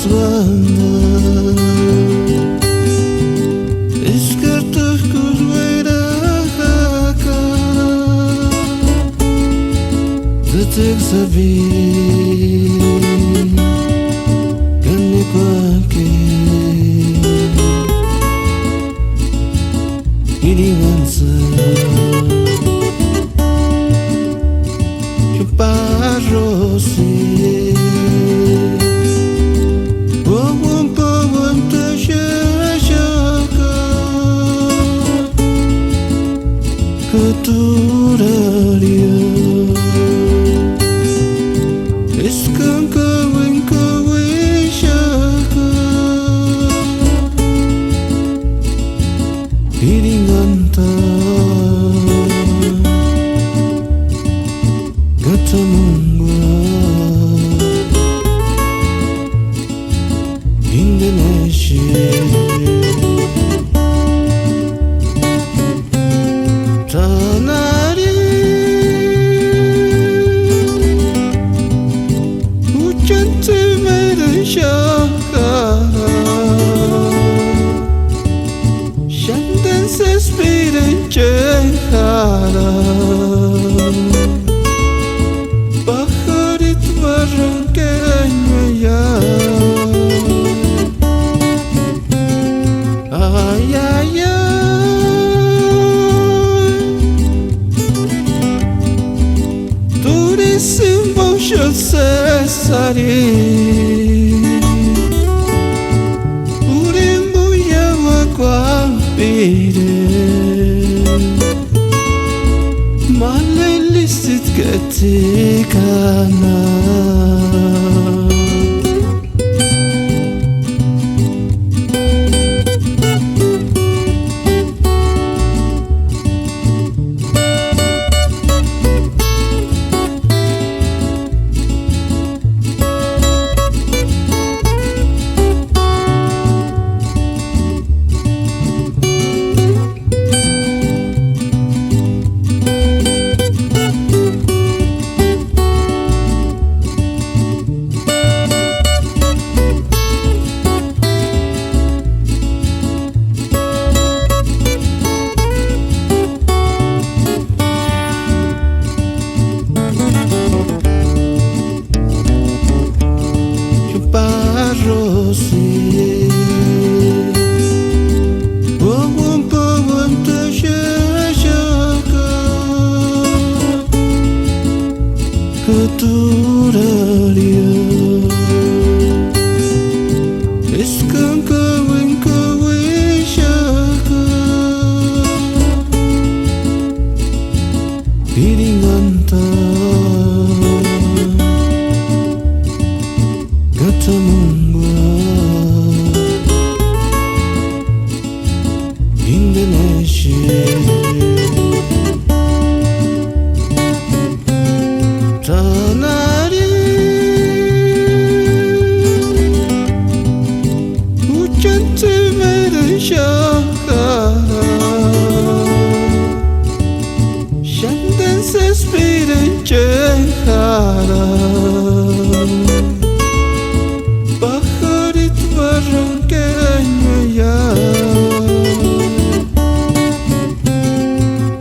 sguardo iskertuh kuzuiraka detik sabi kani kwake iringansa chuparrosi Keturaria iskan kawin syaka iringanta gatamungwa Indonesia Tanari hujan tiada syakara Shantan sespiran cahara Bakharit warangkanya ya Ayaya Simbol sesari Urimbu yawa kwa pire Malelisit ketikana Rosi Pawon tersyaka Keturaria iskan kawin syaka iringanta gatamungwa Indonesia Tanari hujan tiada syakara Shantan sespiran cahara Bakharit warangkanya ya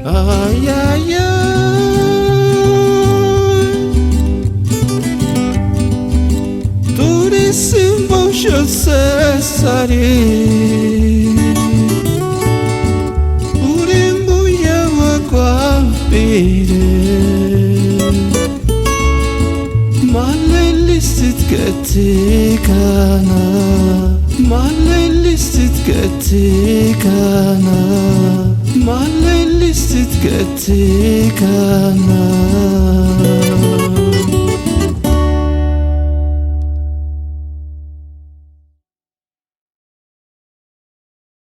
Ayaya Turis simbol sesari Urimbu yawa kwa pire Malelisit ketikana Malelisit ketikana Malelisit ketikana